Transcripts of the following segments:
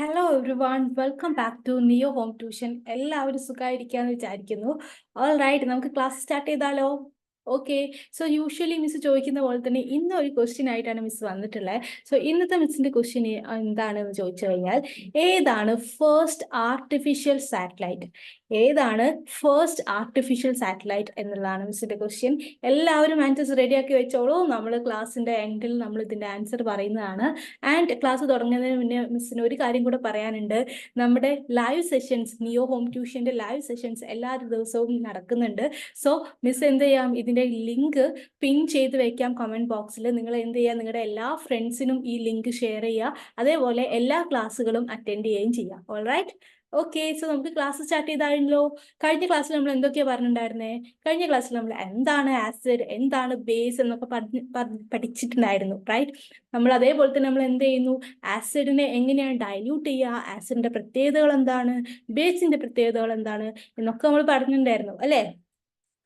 Hello everyone, welcome back to Neo Home Tuition. എല്ലാവരും സുഖമായിരിക്കാന്ന് വിചാരിക്കുന്നു. ഓൾ റൈറ്റ്, നമുക്ക് ക്ലാസ് സ്റ്റാർട്ട് ചെയ്താലോ? ഓക്കെ. സോ യൂഷ്വലി മിസ് ചോദിക്കുന്ന പോലെ തന്നെ ഇന്ന് ഒരു ക്വസ്റ്റ്യൻ ആയിട്ടാണ് മിസ് വന്നിട്ടുള്ളത്. സോ ഇന്നത്തെ മിസ്സിന്റെ ക്വസ്റ്റ്യൻ എന്താണെന്ന് ചോദിച്ചു കഴിഞ്ഞാൽ, ഏതാണ് ഫസ്റ്റ് ആർട്ടിഫിഷ്യൽ സാറ്റലൈറ്റ്? ഏതാണ് ഫസ്റ്റ് ആർട്ടിഫിഷ്യൽ സാറ്റലൈറ്റ് എന്നുള്ളതാണ് മിസ്സിന്റെ ക്വസ്റ്റ്യൻ. എല്ലാവരും ആൻസേഴ്സ് റെഡിയാക്കി വെച്ചോളൂ. നമ്മൾ ക്ലാസ്സിന്റെ എൻഡിൽ നമ്മൾ ഇതിന്റെ ആൻസർ പറയുന്നതാണ്. ആൻഡ് ക്ലാസ് തുടങ്ങുന്നതിന് മുന്നേ മിസ്സിന് ഒരു കാര്യം കൂടെ പറയാനുണ്ട്. നമ്മുടെ ലൈവ് സെഷൻസ്, നിയോ ഹോം ട്യൂഷന്റെ ലൈവ് സെഷൻസ് എല്ലാ ദിവസവും നടക്കുന്നുണ്ട്. സോ മിസ് എന്ത് ചെയ്യാം, ഇതിന്റെ ലിങ്ക് പിൻ ചെയ്ത് വെക്കാം കമന്റ് ബോക്സിൽ. നിങ്ങൾ എന്ത് ചെയ്യുക, നിങ്ങളുടെ എല്ലാ ഫ്രണ്ട്സിനും ഈ ലിങ്ക് ഷെയർ ചെയ്യുക. അതേപോലെ എല്ലാ ക്ലാസ്സുകളും അറ്റൻഡ് ചെയ്യുകയും ചെയ്യാം. All right, okay. സോ നമുക്ക് ക്ലാസ് സ്റ്റാർട്ട് ചെയ്തായിരുന്നല്ലോ. കഴിഞ്ഞ ക്ലാസ്സിൽ നമ്മൾ എന്തൊക്കെയാ പറഞ്ഞിട്ടുണ്ടായിരുന്നേ? കഴിഞ്ഞ ക്ലാസ്സിൽ നമ്മൾ എന്താണ് ആസിഡ്, എന്താണ് ബേസ് എന്നൊക്കെ പഠിച്ചിട്ടുണ്ടായിരുന്നു, റൈറ്റ്? നമ്മൾ അതേപോലെ തന്നെ നമ്മൾ എന്ത് ചെയ്യുന്നു, ആസിഡിനെ എങ്ങനെയാണ് ഡൈല്യൂട്ട് ചെയ്യുക, ആസിഡിന്റെ പ്രത്യേകതകൾ എന്താണ്, ബേസിന്റെ പ്രത്യേകതകൾ എന്താണ് എന്നൊക്കെ നമ്മൾ പറഞ്ഞിട്ടുണ്ടായിരുന്നു അല്ലേ?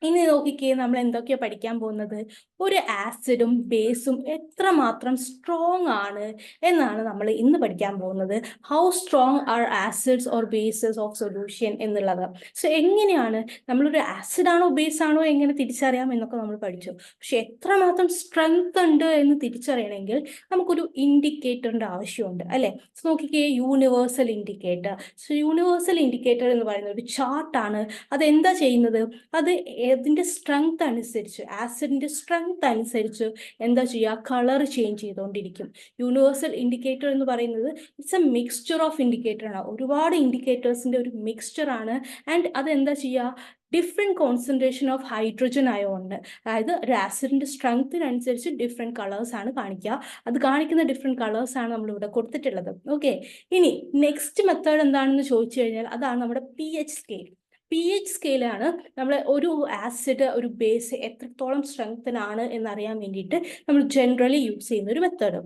ഇനി നോക്കിക്കേ, നമ്മൾ എന്തൊക്കെയാ പഠിക്കാൻ പോകുന്നത്. ഒരു ആസിഡും ബേസും എത്രമാത്രം സ്ട്രോങ് ആണ് എന്നാണ് നമ്മൾ ഇന്ന് പഠിക്കാൻ പോകുന്നത്. How strong are acids or bases of solution എന്നുള്ളത്. സോ എങ്ങനെയാണ് നമ്മളൊരു ആസിഡ് ആണോ ബേസ് ആണോ എങ്ങനെ തിരിച്ചറിയാം എന്നൊക്കെ നമ്മൾ പഠിച്ചു. പക്ഷെ എത്രമാത്രം സ്ട്രെങ്ത് ഉണ്ട് എന്ന് തിരിച്ചറിയണമെങ്കിൽ നമുക്കൊരു ഇൻഡിക്കേറ്ററിന്റെ ആവശ്യമുണ്ട് അല്ലെ? സോ നോക്കിക്കേ, universal indicator. So universal indicator എന്ന് പറയുന്ന ഒരു ചാർട്ടാണ്. അതെന്താ ചെയ്യുന്നത്, അത് അതിന്റെ സ്ട്രെങ്ത് അനുസരിച്ച്, ആസിഡിന്റെ സ്ട്രെങ്ത് അനുസരിച്ച് എന്താ ചെയ്യുക, കളർ ചേഞ്ച് ചെയ്തുകൊണ്ടിരിക്കും. യൂണിവേഴ്സൽ ഇൻഡിക്കേറ്റർ എന്ന് പറയുന്നത് it's A mixture of indicator ആണ്. ഒരുപാട് ഇൻഡിക്കേറ്റേഴ്സിന്റെ ഒരു മിക്സ്ചർ ആണ്. ആൻഡ് അത് എന്താ ചെയ്യുക, ഡിഫറെൻറ്റ് കോൺസെൻട്രേഷൻ ഓഫ് ഹൈഡ്രജൻ അയോണ്ട്, അതായത് ഒരു ആസിഡിന്റെ സ്ട്രെങ്ത്തിനനുസരിച്ച് ഡിഫറെൻറ്റ് കളേഴ്സ് ആണ് കാണിക്കുക. അത് കാണിക്കുന്ന ഡിഫറെൻറ്റ് കളേഴ്സ് ആണ് നമ്മളിവിടെ കൊടുത്തിട്ടുള്ളത്. ഓക്കെ. ഇനി നെക്സ്റ്റ് മെത്തേഡ് എന്താണെന്ന് ചോദിച്ചു കഴിഞ്ഞാൽ അതാണ് നമ്മുടെ pH സ്കെയിൽ. pH സ്കെയിലാണ് നമ്മൾ ഒരു ആസിഡ്, ഒരു ബേസ് എത്രത്തോളം സ്ട്രെങ്തനാണ് എന്നറിയാൻ വേണ്ടിയിട്ട് നമ്മൾ ജനറലി യൂസ് ചെയ്യുന്ന ഒരു മെത്തേഡ്.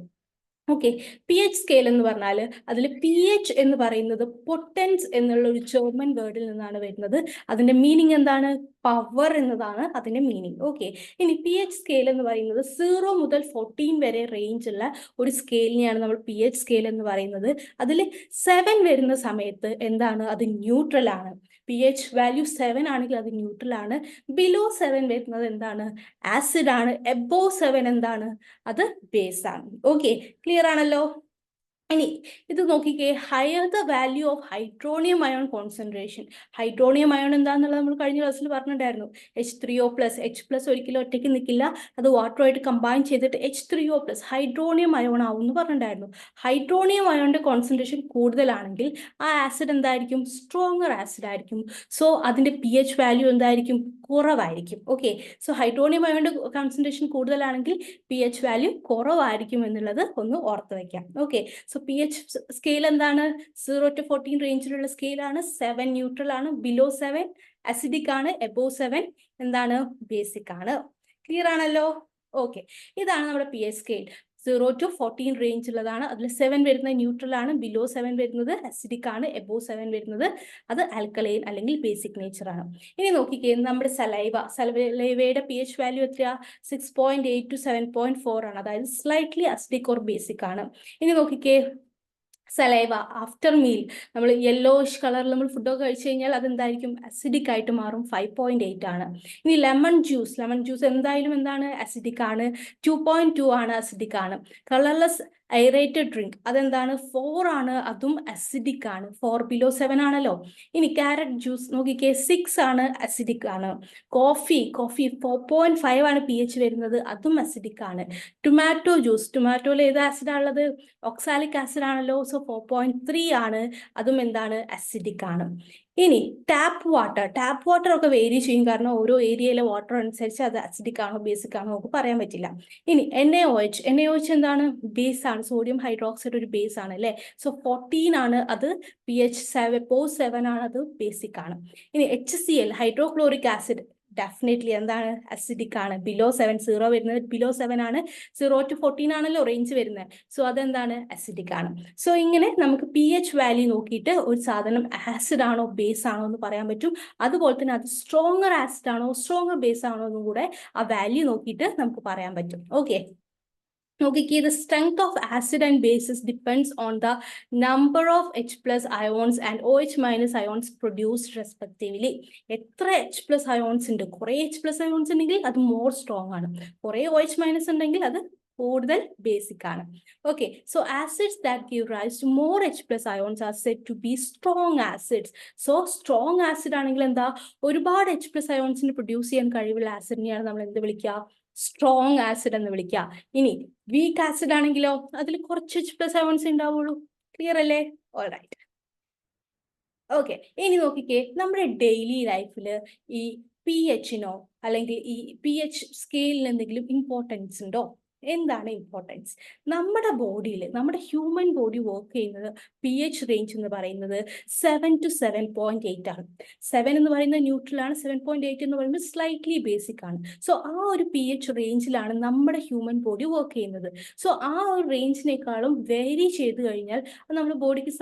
ഓക്കെ. pH സ്കെയിൽ എന്ന് പറഞ്ഞാൽ അതിൽ pH എന്ന് പറയുന്നത് പൊട്ടൻസ് എന്നുള്ള ഒരു ജർമ്മൻ വേർഡിൽ നിന്നാണ് വരുന്നത്. അതിന്റെ മീനിങ് എന്താണ്? പവർ എന്നതാണ് അതിന്റെ മീനിങ്. ഓക്കെ. ഇനി pH സ്കെയിൽ എന്ന് പറയുന്നത് 0 മുതൽ 14 വരെ റേഞ്ച് ഉള്ള ഒരു സ്കെയിലിനെയാണ് നമ്മൾ pH സ്കെയിൽ എന്ന് പറയുന്നത്. അതിൽ 7 വരുന്ന സമയത്ത് എന്താണ്, അത് ന്യൂട്രൽ ആണ്. pH വാല്യൂ 7 ആണെങ്കിൽ അത് ന്യൂട്രൽ ആണ്. ബിലോ 7 വരുന്നത് എന്താണ്, ആസിഡ് ആണ്. എബോവ് 7 എന്താണ്, അത് ബേസ് ആണ്. ഓക്കെ, ക്ലിയർ ആണല്ലോ? ഇനി ഇത് നോക്കിക്കേ, higher the value of hydronium ion concentration. Hydronium ion എന്താണെന്നുള്ളത് നമ്മൾ കഴിഞ്ഞ ക്ലാസ്സിൽ പറഞ്ഞിട്ടുണ്ടായിരുന്നു. H3O+, H+ ഒരിക്കലും ഒറ്റയ്ക്ക് നിൽക്കില്ല, അത് വാട്ടറുമായിട്ട് കമ്പൈൻ ചെയ്തിട്ട് H3O+, ഹൈഡ്രോണിയം അയോൺ ആവും എന്ന് പറഞ്ഞിട്ടുണ്ടായിരുന്നു. ഹൈഡ്രോണിയം അയോണിന്റെ കോൺസെൻട്രേഷൻ കൂടുതലാണെങ്കിൽ ആ ആസിഡ് എന്തായിരിക്കും, സ്ട്രോങ്ങർ ആസിഡ് ആയിരിക്കും. സോ അതിന്റെ pH വാല്യൂ എന്തായിരിക്കും, കുറവായിരിക്കും. ഓക്കെ. സോ ഹൈഡ്രോണിയം അയോണിന്റെ കോൺസെൻട്രേഷൻ കൂടുതലാണെങ്കിൽ pH വാല്യൂ കുറവായിരിക്കും എന്നുള്ളത് ഒന്ന് ഓർത്ത് വെക്കാം. ഓക്കെ. സോ pH സ്കെയിൽ എന്താണ്, 0 to 14 റേഞ്ചിലുള്ള സ്കെയിലാണ്. 7 ന്യൂട്രൽ ആണ്, ബിലോ 7 അസിഡിക് ആണ്, എബോവ് 7 എന്താണ്, ബേസിക് ആണ്. ക്ലിയർ ആണല്ലോ? ഓക്കെ. ഇതാണ് നമ്മുടെ pH സ്കെയിൽ. 0 to 14 റേഞ്ച് ഉള്ളതാണ്. അതിൽ 7 വരുന്നത് ന്യൂട്രൽ ആണ്, ബിലോ 7 വരുന്നത് അസിഡിക് ആണ്, എബോവ് 7 വരുന്നത് അത് ആൽക്കലൈൻ അല്ലെങ്കിൽ ബേസിക് നേച്ചർ ആണ്. ഇനി നോക്കിക്കേ, നമ്മുടെ സലൈവയുടെ pH വാല്യൂ എത്രയാ, 6.8 to 7.4 ആണ്. അതായത് സ്ലൈറ്റ്ലി അസിഡിക് ഓർ ബേസിക് ആണ്. ഇനി നോക്കിക്കേ, സലൈവ ആഫ്റ്റർ മീൽ, നമ്മൾ യെല്ലോയിഷ് കളറിൽ നമ്മൾ ഫുഡൊക്കെ കഴിച്ചു കഴിഞ്ഞാൽ അതെന്തായിരിക്കും, അസിഡിക് ആയിട്ട് മാറും. 5.8 ആണ്. ഇനി ലെമൺ ജ്യൂസ് എന്തായാലും എന്താണ്, അസിഡിക് ആണ്. 2.2 ആണ്, അസിഡിക് ആണ്. കളർലെസ് ഐറേറ്റഡ് ഡ്രിങ്ക് അതെന്താണ്, 4 ആണ്, അതും അസിഡിക് ആണ്. 4 ബിലോ 7 ആണല്ലോ. ഇനി ക്യാരറ്റ് ജ്യൂസ് നോക്കിക്കേ, 6 ആണ്, അസിഡിക് ആണ്. കോഫി 4.5 ആണ് pH വരുന്നത്, അതും അസിഡിക് ആണ്. ടൊമാറ്റോയിൽ ഏത് ആസിഡാണുള്ളത്, ഓക്സാലിക് ആസിഡ് ആണല്ലോ. സോ 4.3 ആണ്, അതും എന്താണ്, അസിഡിക് ആണ്. ഇനി ടാപ്പ് വാട്ടർ ഒക്കെ വേരി ചെയ്യും, കാരണം ഓരോ ഏരിയയിലെ വാട്ടർ അനുസരിച്ച് അത് അസിഡിക് ആണോ ബേസിക് ആണോ നമുക്ക് പറയാൻ പറ്റില്ല. ഇനി NaOH എന്താണ്, ബേസ് ആണ്. സോഡിയം ഹൈഡ്രോക്സൈഡ് ഒരു ബേസ് ആണ് അല്ലേ. സോ 14 ആണ്, അത് pH 7 ആണ്, അത് ബേസിക് ആണ്. ഇനി HCl ഹൈഡ്രോക്ലോറിക് ആസിഡ് ഡെഫിനറ്റ്ലി എന്താണ്, അസിഡിക് ആണ്. ബിലോ 7, 0 വരുന്നത് ബിലോ 7 ആണ്. 0 to 14 ആണല്ലോ റേഞ്ച് വരുന്നത്. സോ അതെന്താണ്, അസിഡിക് ആണ്. സോ ഇങ്ങനെ നമുക്ക് pH വാല്യൂ നോക്കിയിട്ട് ഒരു സാധനം ആസിഡ് ആണോ ബേസ് ആണോ എന്ന് പറയാൻ പറ്റും. അതുപോലെ തന്നെ അത് സ്ട്രോങ്ങർ ആസിഡ് ആണോ സ്ട്രോങ്ങർ ബേസ് ആണോ എന്നും കൂടെ ആ വാല്യൂ നോക്കിയിട്ട് നമുക്ക് പറയാൻ പറ്റും. ഓക്കെ. നോക്കിക്കേ, the strength of acid and bases depends on the number of H plus ions and OH minus ions produced respectively. എത്ര എച്ച് പ്ലസ് അയോൺസ് ഉണ്ട്, കുറേ എച്ച് പ്ലസ് അയോൺസ് ഉണ്ടെങ്കിൽ അത് മോർ സ്ട്രോങ് ആണ്, കുറേ OH മൈനസ് ഉണ്ടെങ്കിൽ അത് കൂടുതൽ ബേസിക് ആണ്. Okay, so acids that give rise to more H plus ions are said to be strong acids. So strong acid ആണെങ്കിൽ എന്താ, ഒരുപാട് എച്ച് പ്ലസ് അയോൺസിന് പ്രൊഡ്യൂസ് ചെയ്യാൻ കഴിവുള്ള ആസിഡിനെയാണ് നമ്മൾ എന്ത് വിളിക്കുക, സ്ട്രോങ് ആസിഡ് എന്ന് വിളിക്കുക. ഇനി വീക്ക് ആസിഡ് ആണെങ്കിലോ അതിൽ കുറച്ച് എച്ച് പ്ലസ് അയോൺസ് ഉണ്ടാവുള്ളൂ. ക്ലിയർ അല്ലേ? ഓൾറൈറ്റ്. ഓക്കെ, ഇനി നോക്കിക്കേ, നമ്മുടെ ഡെയിലി ലൈഫിൽ ഈ പി എച്ചിനോ അല്ലെങ്കിൽ ഈ പി എച്ച് സ്കെയിലിന് എന്തെങ്കിലും ഇമ്പോർട്ടൻസ് ഉണ്ടോ? എന്താണ് ഇമ്പോർട്ടൻസ്? നമ്മുടെ ബോഡിയിൽ, നമ്മുടെ ഹ്യൂമൻ ബോഡി വർക്ക് ചെയ്യുന്നത് പി എച്ച് റേഞ്ച് എന്ന് പറയുന്നത് 7 to 7.8 ആണ്. 7 എന്ന് പറയുന്നത് ന്യൂട്രൽ ആണ്, 7.8 എന്ന് പറയുന്നത് സ്ലൈറ്റ്ലി ബേസിക് ആണ്. സോ ആ ഒരു പി എച്ച് റേഞ്ചിലാണ് നമ്മുടെ ഹ്യൂമൻ ബോഡി വർക്ക് ചെയ്യുന്നത്. സോ ആ ഒരു റേഞ്ചിനേക്കാളും വേരി ചെയ്ത് കഴിഞ്ഞാൽ അത് നമ്മുടെ ബോഡിക്ക്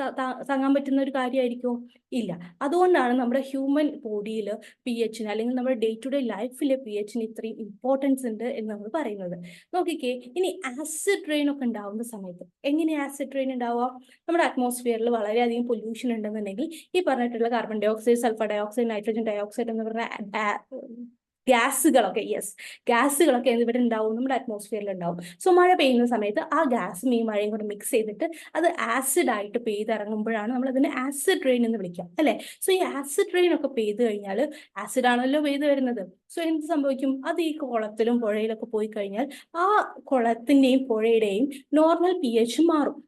താങ്ങാൻ പറ്റുന്ന ഒരു കാര്യമായിരിക്കുമോ? ഇല്ല. അതുകൊണ്ടാണ് നമ്മുടെ ഹ്യൂമൻ ബോഡിയിൽ പി എച്ചിന് അല്ലെങ്കിൽ നമ്മുടെ ഡേ ടു ഡേ ലൈഫിലെ പി എച്ചിന് ഇത്രയും ഇമ്പോർട്ടൻസ് ഉണ്ട് എന്ന് നമ്മൾ പറയുന്നത്. നോക്കിക്കേ, ഇനി ആസിഡ് റെയിൻ ഒക്കെ ഉണ്ടാവുന്ന സമയത്ത് എങ്ങനെയാണ് ആസിഡ് റെയിൻ ഉണ്ടാവുക? നമ്മുടെ അറ്റ്മോസ്ഫിയറിൽ വളരെയധികം പൊല്യൂഷൻ ഉണ്ടെന്നുണ്ടെങ്കിൽ ഈ പറഞ്ഞിട്ടുള്ള carbon dioxide, sulphur dioxide, nitrogen dioxide എന്ന് പറഞ്ഞ ഗ്യാസുകളൊക്കെ, ഗ്യാസുകളൊക്കെ ഇവിടെ ഉണ്ടാവും, നമ്മുടെ അറ്റ്മോസ്ഫിയറിൽ ഉണ്ടാവും. സോ മഴ പെയ്യുന്ന സമയത്ത് ആ ഗ്യാസും ഈ മഴയും കൂടെ മിക്സ് ചെയ്തിട്ട് അത് ആസിഡ് ആയിട്ട് പെയ്തിറങ്ങുമ്പോഴാണ് നമ്മൾ അതിനെ ആസിഡ് റെയിൻ എന്ന് വിളിക്കുക, അല്ലെ? സോ ഈ ആസിഡ് റെയിൻ ഒക്കെ പെയ്ത് കഴിഞ്ഞാൽ, ആസിഡ് ആണല്ലോ പെയ്ത് വരുന്നത്, സോ എന്ത് സംഭവിക്കും? അത് ഈ കുളത്തിലും പുഴയിലൊക്കെ പോയി കഴിഞ്ഞാൽ ആ കുളത്തിന്റെയും പുഴയുടെയും നോർമൽ പി എച്ച് മാറും,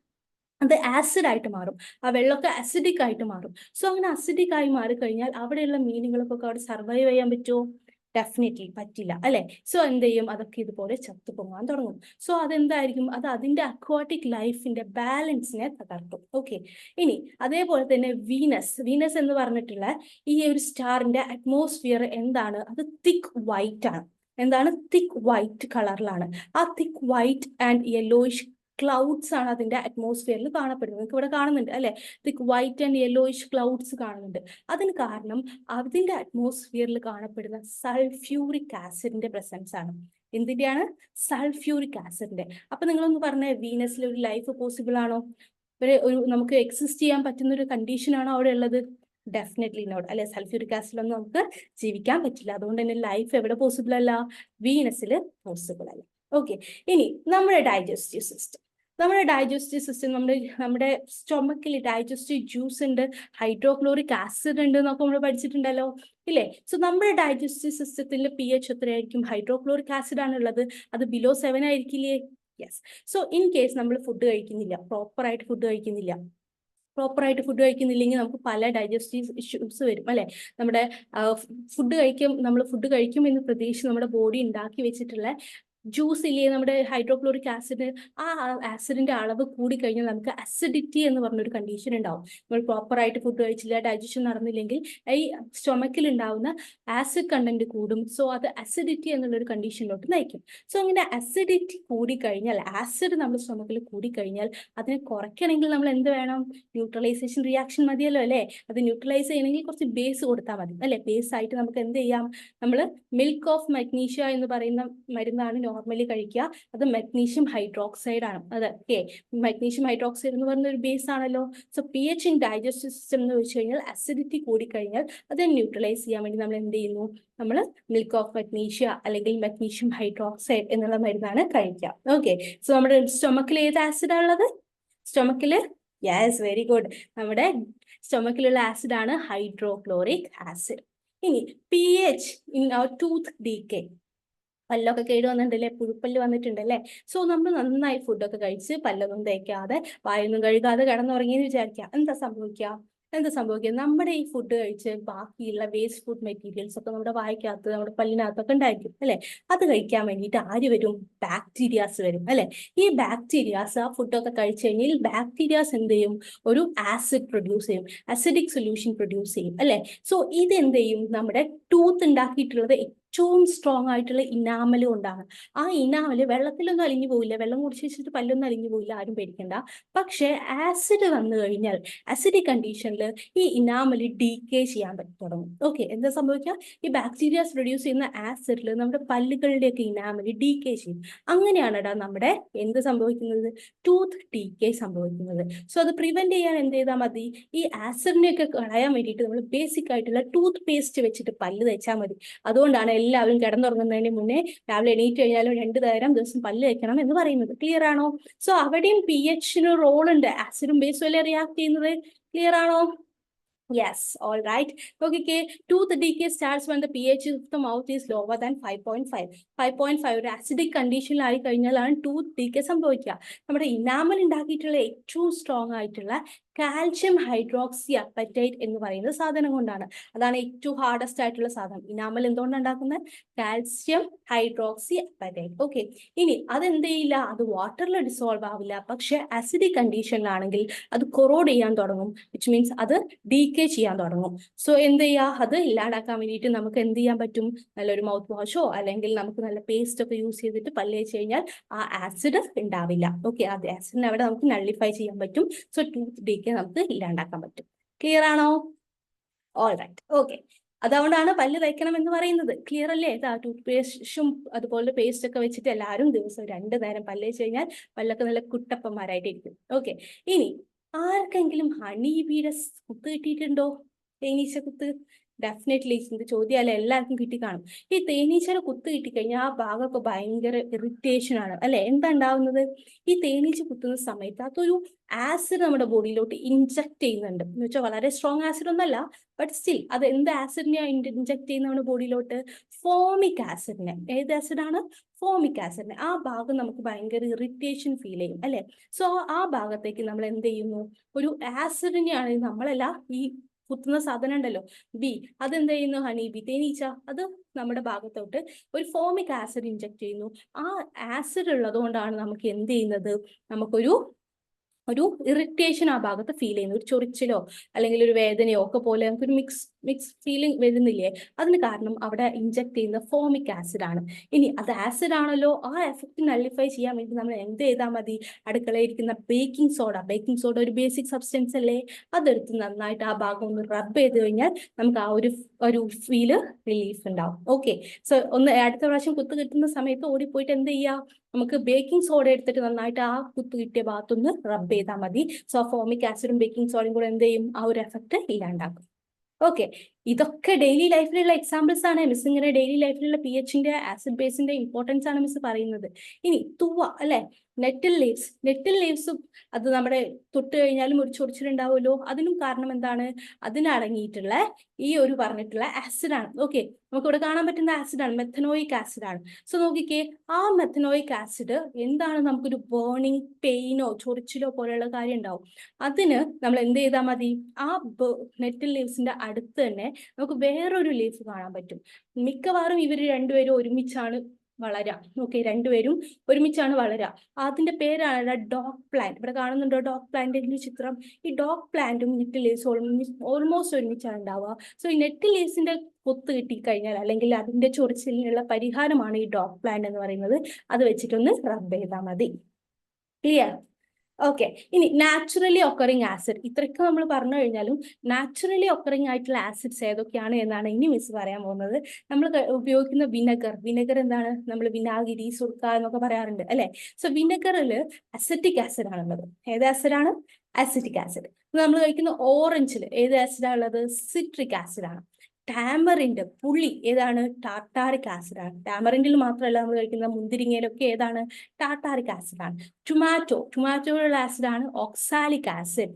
അത് ആസിഡ് ആയിട്ട് മാറും, ആ വെള്ളമൊക്കെ അസിഡിക് ആയിട്ട് മാറും. സോ അങ്ങനെ അസിഡിക് ആയി മാറിക്കഴിഞ്ഞാൽ അവിടെയുള്ള മീനുകൾക്കൊക്കെ അവിടെ സർവൈവ് ചെയ്യാൻ പറ്റുമോ? ഡെഫിനറ്റ്ലി പറ്റില്ല, അല്ലെ? സോ എന്ത് ചെയ്യും? അതൊക്കെ ഇതുപോലെ ചത്തു പൊങ്ങാൻ തുടങ്ങും. സോ അതെന്തായിരിക്കും? അത് അതിന്റെ അക്വാട്ടിക് ലൈഫിന്റെ ബാലൻസിനെ തകർക്കും. ഓക്കെ, ഇനി അതേപോലെ തന്നെ വീനസ് എന്ന് പറഞ്ഞിട്ടുള്ള ഈ ഒരു സ്റ്റാറിന്റെ അറ്റ്മോസ്ഫിയർ എന്താണ്? അത് തിക്ക് വൈറ്റ് ആണ്. എന്താണ്? തിക്ക് വൈറ്റ് കളറിലാണ്. ആ തിക്ക് വൈറ്റ് ആൻഡ് യെല്ലോയിഷ് ക്ലൗഡ്സ് ആണ് അതിന്റെ അറ്റ്മോസ്ഫിയറിൽ കാണപ്പെടുന്നത്. നിങ്ങൾക്ക് ഇവിടെ കാണുന്നുണ്ട്, അല്ലെ? തിക്ക് വൈറ്റ് ആൻഡ് യെല്ലോയിഷ് ക്ലൗഡ്സ് കാണുന്നുണ്ട്. അതിന് കാരണം അതിന്റെ അറ്റ്മോസ്ഫിയറിൽ കാണപ്പെടുന്ന സൾഫ്യൂറിക് ആസിഡിന്റെ പ്രസൻസ് ആണ്. എന്തിന്റെയാണ്? സൾഫ്യൂറിക് ആസിഡിന്റെ. അപ്പൊ നിങ്ങളൊന്ന് പറഞ്ഞേ, വീനസിൽ ഒരു ലൈഫ് പോസിബിൾ ആണോ? ഒരു നമുക്ക് എക്സിസ്റ്റ് ചെയ്യാൻ പറ്റുന്ന ഒരു കണ്ടീഷൻ ആണോ അവിടെ ഉള്ളത്? ഡെഫിനറ്റ്ലി നോട്ട്, അല്ലെ? സൾഫ്യൂരിക് ആസിഡിലൊന്നും നമുക്ക് ജീവിക്കാൻ പറ്റില്ല. അതുകൊണ്ട് തന്നെ ലൈഫ് എവിടെ പോസിബിൾ അല്ല? വീനസിൽ പോസിബിൾ അല്ല. ഓക്കെ, ഇനി നമ്മുടെ ഡൈജസ്റ്റീവ് സിസ്റ്റം. നമ്മുടെ സ്റ്റൊമക്കിൽ ഡൈജസ്റ്റീവ് ജ്യൂസ് ഉണ്ട്, ഹൈഡ്രോക്ലോറിക് ആസിഡ് ഉണ്ട് എന്നൊക്കെ നമ്മൾ പഠിച്ചിട്ടുണ്ടല്ലോ, ഇല്ലേ? സോ നമ്മുടെ ഡൈജസ്റ്റീവ് സിസ്റ്റത്തിൽ പി എച്ച് എത്രയായിരിക്കും? ഹൈഡ്രോക്ലോറിക് ആസിഡ് ആണുള്ളത്, അത് ബിലോ 7 ആയിരിക്കില്ലേ? യെസ്. സോ ഇൻ കേസ് നമ്മൾ ഫുഡ് കഴിക്കുന്നില്ല, പ്രോപ്പറായിട്ട് ഫുഡ് കഴിക്കുന്നില്ലെങ്കിൽ നമുക്ക് പല ഡൈജസ്റ്റീവ് ഇഷ്യൂസ് വരും, അല്ലെ? നമ്മുടെ ഫുഡ് കഴിക്കും എന്ന് പ്രതീക്ഷിച്ച് നമ്മുടെ ബോഡി ഉണ്ടാക്കി വെച്ചിട്ടുള്ള ജ്യൂസ് ഇല്ലേ, നമ്മുടെ ഹൈഡ്രോക്ലോറിക് ആസിഡ്, ആ ആസിഡിന്റെ അളവ് കൂടി കഴിഞ്ഞാൽ നമുക്ക് അസിഡിറ്റി എന്ന് പറഞ്ഞൊരു കണ്ടീഷൻ ഉണ്ടാവും. നമ്മൾ പ്രോപ്പറായിട്ട് ഫുഡ് കഴിച്ചില്ല, ഡൈജഷൻ നടന്നില്ലെങ്കിൽ ഈ സ്റ്റൊമക്കിൽ ഉണ്ടാവുന്ന ആസിഡ് കണ്ടന്റ് കൂടും. സോ അത് അസിഡിറ്റി എന്നുള്ളൊരു കണ്ടീഷനിലോട്ട് നയിക്കും. സോ അങ്ങനെ അസിഡിറ്റി കൂടിക്കഴിഞ്ഞാൽ, ആസിഡ് നമ്മുടെ സ്റ്റൊമക്കിൽ കൂടിക്കഴിഞ്ഞാൽ അതിനെ കുറയ്ക്കണമെങ്കിൽ നമ്മൾ എന്ത് വേണം? ന്യൂട്രലൈസേഷൻ റിയാക്ഷൻ മതിയല്ലോ, അല്ലെ? അത് ന്യൂട്രലൈസ് ചെയ്യണമെങ്കിൽ കുറച്ച് ബേസ് കൊടുത്താൽ മതി, അല്ലെ? ബേസ് ആയിട്ട് നമുക്ക് എന്ത് ചെയ്യാം? നമ്മൾ മിൽക്ക് ഓഫ് മഗ്നീഷ്യ എന്ന് പറയുന്ന മരുന്നാണ് നോർമലി കഴിക്കുക. അത് മഗ്നീഷ്യം ഹൈഡ്രോക്സൈഡ് ആണ്. അത് മഗ്നീഷ്യം ഹൈഡ്രോക്സൈഡ് എന്ന് പറയുന്ന ഒരു ബേസ് ആണല്ലോ. So P H in digestive system എന്ന് വെച്ച് കഴിഞ്ഞാൽ അസിഡിറ്റി കൂടിക്കഴിഞ്ഞാൽ അത് ന്യൂട്രലൈസ് ചെയ്യാൻ വേണ്ടി നമ്മൾ എന്ത് ചെയ്യുന്നു? നമ്മൾ മിൽക്ക് ഓഫ് മഗ്നീഷ്യ അല്ലെങ്കിൽ മഗ്നീഷ്യം ഹൈഡ്രോക്സൈഡ് എന്നുള്ള മരുന്നാണ് കഴിക്കുക. ഓക്കെ, സോ നമ്മുടെ സ്റ്റൊമക്കിൽ ഏത് ആസിഡാണ് ഉള്ളത്? സ്റ്റൊമക്കില്, യെസ്, വെരി ഗുഡ്, നമ്മുടെ സ്റ്റൊമക്കിലുള്ള ആസിഡ് ആണ് ഹൈഡ്രോക്ലോറിക് ആസിഡ്. ഇനി P H in our tooth decay, പല്ലൊക്കെ കേട് വന്നിട്ടുണ്ടല്ലേ, പുഴുപ്പല്ല് വന്നിട്ടുണ്ടല്ലേ. സോ നമ്മൾ നന്നായി ഫുഡൊക്കെ കഴിച്ച് പല്ലൊന്നും തേക്കാതെ വായൊന്നും കഴുകാതെ കിടന്നുറങ്ങിയെന്ന് വിചാരിക്കുക, എന്താ സംഭവിക്കുക? നമ്മുടെ ഈ ഫുഡ് കഴിച്ച് ബാക്കിയുള്ള വേസ്റ്റ് ഫുഡ് മെറ്റീരിയൽസ് ഒക്കെ നമ്മുടെ വായ്ക്കകത്ത്, നമ്മുടെ പല്ലിനകത്തൊക്കെ ഉണ്ടായിരിക്കും, അല്ലെ? അത് കഴിക്കാൻ വേണ്ടിയിട്ട് ആര് വരും? ബാക്ടീരിയാസ് വരും, അല്ലെ? ഈ ബാക്ടീരിയാസ് ആ ഫുഡൊക്കെ കഴിച്ചു കഴിഞ്ഞാൽ ബാക്ടീരിയാസ് എന്ത് ചെയ്യും? ഒരു ആസിഡ് പ്രൊഡ്യൂസ് ചെയ്യും, അസിഡിക് സൊല്യൂഷൻ പ്രൊഡ്യൂസ് ചെയ്യും, അല്ലെ? സോ ഇത് എന്ത് ചെയ്യും? നമ്മുടെ ടൂത്ത് ഉണ്ടാക്കിയിട്ടുള്ളത് ഏറ്റവും സ്ട്രോങ് ആയിട്ടുള്ള ഇനാമൽ കൊണ്ടാണ്. ആ ഇനാമൽ വെള്ളത്തിലൊന്നും അലിഞ്ഞു പോവില്ല, വെള്ളം കുടിച്ച് വെച്ചിട്ട് പല്ലൊന്നും അലിഞ്ഞു പോവില്ല, ആരും പേടിക്കണ്ട. പക്ഷേ ആസിഡ് വന്നു കഴിഞ്ഞാൽ, ആസിഡിക് കണ്ടീഷനിൽ ഈ ഇനാമൽ ഡീകേ ചെയ്യാൻ തുടങ്ങും. ഓക്കെ, എന്താ സംഭവിക്കുക? ഈ ബാക്ടീരിയാസ് പ്രൊഡ്യൂസ് ചെയ്യുന്ന ആസിഡിൽ നമ്മുടെ പല്ലുകളുടെയൊക്കെ ഇനാമൽ ഡീകേ ചെയ്യും. അങ്ങനെയാണ് നമ്മുടെ എന്ത് സംഭവിക്കുന്നത്? ടൂത്ത് ഡീകേ സംഭവിക്കുന്നത്. സോ അത് പ്രിവെന്റ് ചെയ്യാൻ എന്ത് ചെയ്താൽ മതി? ഈ ആസിഡിനെയൊക്കെ കളയാൻ വേണ്ടിയിട്ട് നമ്മൾ ബേസിക് ആയിട്ടുള്ള ടൂത്ത് പേസ്റ്റ് വെച്ചിട്ട് പല്ല് തേച്ചാൽ മതി. അതുകൊണ്ടാണ് എല്ലാവരും കിടന്നുറങ്ങുന്നതിന് മുന്നേ രാവിലെ എണീറ്റ് കഴിഞ്ഞാലും 2 നേരം ദിവസം പല്ല് തേക്കണം എന്ന് പറയുന്നത്. ക്ലിയർ ആണോ? സോ അവിടെയും pH റോൾ ഉണ്ട്, ആസിഡും ബേസും അല്ലേ റിയാക്ട് ചെയ്യുന്നത്. ക്ലിയർ ആണോ? Yes, all right. Okay, tooth decay starts when the pH of the mouth is lower than 5.5. 5.5 ഒരു acidic കണ്ടീഷനിലായി കഴിഞ്ഞാലാണ് ടൂത്ത് ഡീക്കേ സംഭവിക്കുക. നമ്മുടെ ഇനാമൽ ഉണ്ടാക്കിയിട്ടുള്ള ഏറ്റവും സ്ട്രോങ് ആയിട്ടുള്ള കാൽഷ്യം ഹൈഡ്രോക്സി അപ്പറ്റൈറ്റ് എന്ന് പറയുന്ന സാധനം കൊണ്ടാണ്. അതാണ് ഏറ്റവും ഹാർഡസ്റ്റ് ആയിട്ടുള്ള സാധനം. ഇനാമൽ എന്തുകൊണ്ടാണ് ഉണ്ടാക്കുന്നത്? Calcium hydroxy apatite. ഓക്കെ, ഇനി അതെന്ത് ചെയ്യില്ല, അത് വാട്ടറിൽ ഡിസോൾവ് ആവില്ല. പക്ഷെ അസിഡിക് കണ്ടീഷനിലാണെങ്കിൽ അത് കൊറോഡ് ചെയ്യാൻ തുടങ്ങും, വിച്ച് മീൻസ് അത് ഡീകേ ചെയ്യാൻ തുടങ്ങും. സോ എന്ത് ചെയ്യുക, അത് ഇല്ലാണ്ടാക്കാൻ വേണ്ടിയിട്ട് നമുക്ക് എന്ത് ചെയ്യാൻ പറ്റും? നല്ലൊരു മൗത്ത് വാഷോ അല്ലെങ്കിൽ നമുക്ക് നല്ല പേസ്റ്റ് ഒക്കെ യൂസ് ചെയ്തിട്ട് പല്ല് തേച്ച് കഴിഞ്ഞാൽ ആ ആസിഡ് ഉണ്ടാവില്ല. ഓക്കെ, ആ ആസിഡിനെ അവിടെ നമുക്ക് നള്ളിഫൈ ചെയ്യാൻ പറ്റും. സോ ടൂത്ത് ഡീകേ നമുക്ക് ഇല്ലാണ്ടാക്കാൻ പറ്റും. ക്ലിയർ ആണോ? All right. ഓക്കെ, അതുകൊണ്ടാണ് പല്ല് തേക്കണം എന്ന് പറയുന്നത്. ക്ലിയർ അല്ലേ? ടൂത്ത് പേസ്റ്റും അതുപോലെ പേസ്റ്റ് ഒക്കെ വെച്ചിട്ട് എല്ലാവരും ദിവസം 2 നേരം പല്ല് തേച്ച് കഴിഞ്ഞാൽ പല്ലൊക്കെ നല്ല കുട്ടപ്പന്മാരായിട്ടിരിക്കും. ഓക്കെ, ഇനി ആർക്കെങ്കിലും ഹണി ബീയുടെ കുത്ത് കിട്ടിയിട്ടുണ്ടോ? തേനീച്ച കുത്ത്? ഡെഫിനറ്റ്ലി ഇത് ചോദ്യമല്ല, എല്ലാവർക്കും കിട്ടി കാണും. ഈ തേനീച്ചയുടെ കുത്ത് കിട്ടിക്കഴിഞ്ഞാൽ ആ ഭാഗമൊക്കെ ഭയങ്കര ഇറിറ്റേഷൻ ആണ് അല്ലെ? എന്താ ഉണ്ടാവുന്നത്? ഈ തേനീച്ച കുത്തുന്ന സമയത്ത് അതൊരു ആസിഡ് നമ്മുടെ ബോഡിയിലോട്ട് ഇൻജക്ട് ചെയ്യുന്നുണ്ട്. എന്ന് വെച്ചാൽ വളരെ സ്ട്രോങ് ആസിഡ് ഒന്നല്ല, ബട്ട് സ്റ്റിൽ അത് എന്ത് ആസിഡിനെയാണ് ഇൻജക്ട് ചെയ്യുന്ന നമ്മുടെ ബോഡിയിലോട്ട്? ഫോമിക് ആസിഡിനെ. ഏത് ആസിഡാണ്? ഫോമിക് ആസിഡിനെ. ആ ഭാഗം നമുക്ക് ഭയങ്കര ഇറിറ്റേഷൻ ഫീൽ ചെയ്യും അല്ലെ? സോ ആ ഭാഗത്തേക്ക് നമ്മൾ എന്ത് ചെയ്യുന്നു? ഒരു ആസിഡിനെയാണ്, നമ്മളല്ല, ഈ കുത്തുന്ന സാധനം ഉണ്ടല്ലോ ബി, അതെന്ത് ചെയ്യുന്നു? ഹണി ബി, തേനീച്ച, അത് നമ്മുടെ ഭാഗത്തോട്ട് ഒരു ഫോമിക് ആസിഡ് ഇൻജക്ട് ചെയ്യുന്നു. ആ ആസിഡ് ഉള്ളത് കൊണ്ടാണ് നമുക്ക് എന്ത് ചെയ്യുന്നത്? നമുക്കൊരു ഇറിറ്റേഷൻ ആ ഭാഗത്ത് ഫീൽ ചെയ്യുന്നു. ഒരു ചൊറിച്ചിലോ അല്ലെങ്കിൽ ഒരു വേദനയോ ഒക്കെ പോലെ നമുക്കൊരു മിക്സ് ഫീലിംഗ് വരുന്നില്ലേ? അതിന് കാരണം അവിടെ ഇൻജക്ട് ചെയ്യുന്ന ഫോമിക് ആസിഡ് ആണ്. ഇനി അത് ആസിഡ് ആണല്ലോ, ആ എഫക്റ്റ് നള്ളിഫൈ ചെയ്യാൻ വേണ്ടി നമ്മൾ എന്ത് ചെയ്താൽ മതി? അടുക്കളയിൽ ഇരിക്കുന്ന ബേക്കിംഗ് സോഡ ഒരു ബേസിക് സബ്സ്റ്റൻസ് അല്ലേ? അതെടുത്ത് നന്നായിട്ട് ആ ഭാഗം ഒന്ന് റബ്ബ് ചെയ്ത് കഴിഞ്ഞാൽ നമുക്ക് ആ ഒരു ഫീല് റിലീഫ് ഉണ്ടാവും. ഓക്കെ, സോ അടുത്ത പ്രാവശ്യം കുത്ത് കിട്ടുന്ന സമയത്ത് ഓടിപ്പോയിട്ട് എന്ത് ചെയ്യുക? നമുക്ക് ബേക്കിംഗ് സോഡ എടുത്തിട്ട് നന്നായിട്ട് ആ കുത്ത് കിട്ടിയ ഭാഗത്തൊന്ന് റബ്ബ് ചെയ്താൽ മതി. സോ ഫോമിക് ആസിഡും ബേക്കിംഗ് സോഡയും കൂടെ എന്ത് ചെയ്യും? ആ ഒരു എഫക്റ്റ് ഇല്ലാണ്ടാക്കും. ഓക്കെ, ഇതൊക്കെ ഡെയിലി ലൈഫിലുള്ള എക്സാമ്പിൾസ് ആണ്. മിസ് ഇങ്ങനെ ഡെയിലി ലൈഫിലുള്ള pHന്റെ ആസിഡ് ബേസിന്റെ ഇമ്പോർട്ടൻസ് ആണ് മിസ് പറയുന്നത്. ഇനി തുവ അല്ലെ, നെറ്റിൽ ലീവ്സും അത് നമ്മുടെ തൊട്ട് കഴിഞ്ഞാലും ഒരു ചൊറിച്ചിലുണ്ടാവുമല്ലോ. അതിനും കാരണം എന്താണ്? അതിനടങ്ങിയിട്ടുള്ള ഈ ഒരു പറഞ്ഞിട്ടുള്ള ആസിഡാണ്. ഓക്കെ, നമുക്കിവിടെ കാണാൻ പറ്റുന്ന ആസിഡാണ്, മെഥനോയിക് ആസിഡാണ്. സോ നോക്കിക്കേ, ആ മെഥനോയിക് ആസിഡ് എന്താണ്? നമുക്കൊരു ബേണിംഗ്, പെയിനോ ചൊറിച്ചിലോ പോലെയുള്ള കാര്യം ഉണ്ടാവും. അതിന് നമ്മൾ എന്ത് ചെയ്താൽ മതി? ആ നെറ്റിൽ ലീവ്സിന്റെ അടുത്ത് തന്നെ നമുക്ക് വേറൊരു ലീഫ് കാണാൻ പറ്റും. മിക്കവാറും ഇവർ രണ്ടുപേരും ഒരുമിച്ചാണ് വളരാ. ഓക്കെ, രണ്ടുപേരും ഒരുമിച്ചാണ് വളരാ. അതിന്റെ പേരാണ് ഡോഗ് പ്ലാന്റ്. ഇവിടെ കാണുന്നുണ്ടോ ഡോഗ് പ്ലാന്റിന്റെ ചിത്രം? ഈ ഡോഗ് പ്ലാന്റും നെറ്റിൽ ലീവ്സും ഓൾമോസ്റ്റ് ഒരുമിച്ചാണ് ഉണ്ടാവുക. സോ ഈ നെറ്റിൽ ലീവ്സിന്റെ കൊത്ത് കിട്ടിക്കഴിഞ്ഞാൽ അല്ലെങ്കിൽ അതിന്റെ ചൊറിച്ചിലിനുള്ള പരിഹാരമാണ് ഈ ഡോഗ് പ്ലാന്റ് എന്ന് പറയുന്നത്. അത് വെച്ചിട്ടൊന്ന് റബ്ബ് ചെയ്താൽ മതി. ക്ലിയർ? ഓക്കെ, ഇനി നാച്ചുറലി ഒക്കറിങ് ആസിഡ്, ഇത്രയൊക്കെ നമ്മൾ പറഞ്ഞു കഴിഞ്ഞാലും നാച്ചുറലി ഒക്കറിങ് ആയിട്ടുള്ള ആസിഡ്സ് ഏതൊക്കെയാണ് എന്നാണ് ഇനി മിസ് പറയാൻ പോകുന്നത്. നമ്മൾ ഉപയോഗിക്കുന്ന വിനെഗർ എന്താണ്? നമ്മൾ വിനാഗിരി, സുർക്ക എന്നൊക്കെ പറയാറുണ്ട് അല്ലെ? സോ വിനെഗറിൽ അസറ്റിക് ആസിഡ് ആണുള്ളത്. ഏത് ആസിഡാണ്? Acetic acid. നമ്മൾ കഴിക്കുന്ന ഓറഞ്ചിൽ ഏത് ആസിഡാണ് ഉള്ളത്? സിട്രിക് ആസിഡ് ആണ്. ടാമറിൻഡ്, പുളി, ഏതാണ്? ടാർട്ടാറിക് ആസിഡ് ആണ്. ടാമറിൻഡിൽ മാത്രമല്ല, നമ്മൾ കഴിക്കുന്ന മുന്തിരിങ്ങയിലൊക്കെ ഏതാണ്? ടാർട്ടാറിക് ആസിഡ് ആണ്. ടൊമാറ്റോയിലുള്ള ആസിഡാണ് ഓക്സാലിക് ആസിഡ്.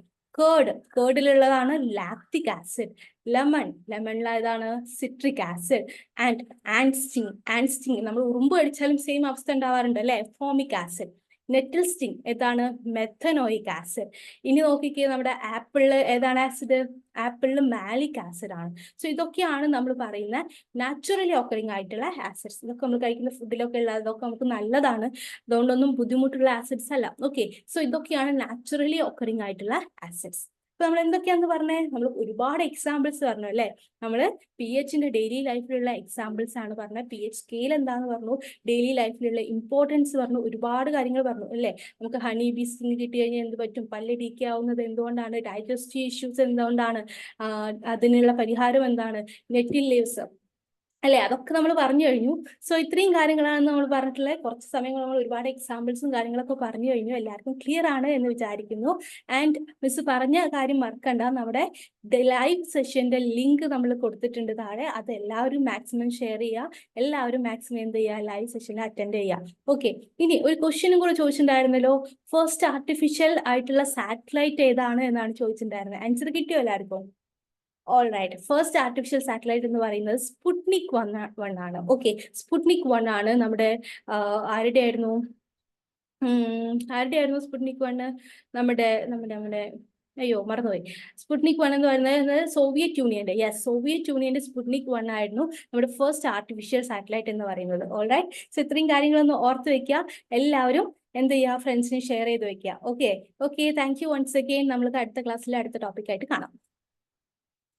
കേർഡിലുള്ളതാണ് ലാക്റ്റിക് ആസിഡ്. ലെമണിൽ ഏതാണ്? Citric acid. ആൻഡ് നമ്മൾ ഉറുമ്പ് കടിച്ചാലും സെയിം അവസ്ഥ ഉണ്ടാവാറുണ്ട് അല്ലെ? Formic acid. നെറ്റിൽ സ്റ്റിങ് ഏതാണ്? Methanoic acid. ഇനി നോക്കിക്കേ, നമ്മുടെ ആപ്പിളില് ഏതാണ് ആസിഡ്? ആപ്പിളിൽ മാലിക് ആസിഡ് ആണ്. സോ ഇതൊക്കെയാണ് നമ്മൾ പറയുന്ന നാച്ചുറലി ഓക്കറിങ് ആയിട്ടുള്ള ആസിഡ്സ്. ഇതൊക്കെ നമ്മൾ കഴിക്കുന്ന ഫുഡിലൊക്കെ ഉള്ള, ഇതൊക്കെ നമുക്ക് നല്ലതാണ്, അതുകൊണ്ടൊന്നും ബുദ്ധിമുട്ടുള്ള ആസിഡ്സ് അല്ല. ഓക്കെ, സോ ഇതൊക്കെയാണ് നാച്ചുറലി ഓക്കറിങ് ആയിട്ടുള്ള ആസിഡ്സ്. നമ്മൾ എന്തൊക്കെയാന്ന് പറഞ്ഞേ? നമ്മൾ ഒരുപാട് എക്സാമ്പിൾസ് പറഞ്ഞു അല്ലേ? നമ്മൾ PHന്റെ ഡെയിലി ലൈഫിലുള്ള എക്സാമ്പിൾസ് ആണ് പറഞ്ഞത്. PH സ്കെയിൽ എന്താന്ന് പറഞ്ഞു, ഡെയിലി ലൈഫിലുള്ള ഇമ്പോർട്ടൻസ് പറഞ്ഞു, ഒരുപാട് കാര്യങ്ങൾ പറഞ്ഞു അല്ലേ? നമുക്ക് ഹണി ബീ സ്റ്റിങ് കിട്ടി കഴിഞ്ഞാൽ എന്ത് പറ്റും, പല്ല് ഡീക്കാവുന്നത് എന്തുകൊണ്ടാണ്, ഡൈജസ്റ്റീവ് ഇഷ്യൂസ് എന്തുകൊണ്ടാണ്, അതിനുള്ള പരിഹാരം എന്താണ്, നെറ്റിൽ ലീവ്സ് അല്ലെ, അതൊക്കെ നമ്മൾ പറഞ്ഞു കഴിഞ്ഞു. സോ ഇത്രയും കാര്യങ്ങളാണ് നമ്മൾ പറഞ്ഞിട്ടുള്ളത്. കുറച്ച് സമയം നമ്മൾ ഒരുപാട് എക്സാമ്പിൾസും കാര്യങ്ങളൊക്കെ പറഞ്ഞു കഴിഞ്ഞു. എല്ലാവർക്കും ക്ലിയർ ആണ് എന്ന് വിചാരിക്കുന്നു. ആൻഡ് മിസ് പറഞ്ഞ കാര്യം മറക്കണ്ട, നമ്മുടെ ലൈവ് സെഷന്റെ ലിങ്ക് നമ്മൾ കൊടുത്തിട്ടുണ്ട് താഴെ. അത് എല്ലാവരും മാക്സിമം ഷെയർ ചെയ്യുക, എല്ലാവരും മാക്സിമം എന്ത് ചെയ്യുക, ലൈവ് സെഷനിൽ അറ്റൻഡ് ചെയ്യുക. ഓക്കെ, ഇനി ഒരു ക്വസ്റ്റ്യനും കൂടെ ചോദിച്ചിട്ടുണ്ടായിരുന്നല്ലോ, ഫസ്റ്റ് ആർട്ടിഫിഷ്യൽ ആയിട്ടുള്ള സാറ്റലൈറ്റ് ഏതാണ് എന്നാണ് ചോദിച്ചിട്ടുണ്ടായിരുന്നത്. ആൻസർ കിട്ടിയോ എല്ലാവർക്കും? All right, first artificial satellite എന്ന് പറയുന്നത് സ്പുട്നിക് 1 ആണ്. ഓക്കെ, സ്പുട്നിക് 1 ആണ് നമ്മുടെ ആരുടെ ആയിരുന്നു സ്പുട്നിക് 1? നമ്മുടെ നമ്മുടെ നമ്മുടെ അയ്യോ മറന്നുപോയി. സ്പുട്നിക് 1 എന്ന് പറയുന്നത് സോവിയറ്റ് യൂണിയന്റെ, യെസ്, സോവിയറ്റ് യൂണിയന്റെ സ്പുട്നിക് 1 ആയിരുന്നു നമ്മുടെ ഫസ്റ്റ് ആർട്ടിഫിഷ്യൽ സാറ്റലൈറ്റ് എന്ന് പറയുന്നത്. ഓൾ റൈറ്റ്, സോ ഇത്രയും കാര്യങ്ങളൊന്ന് ഓർത്ത് വെക്കുക. എല്ലാവരും എന്ത് ചെയ്യുക, ഫ്രണ്ട്സിന് ഷെയർ ചെയ്ത് വെക്കുക. Okay, thank you once again. നമ്മൾക്ക് അടുത്ത ക്ലാസ്സിൽ അടുത്ത ടോപ്പിക്കായിട്ട് കാണാം.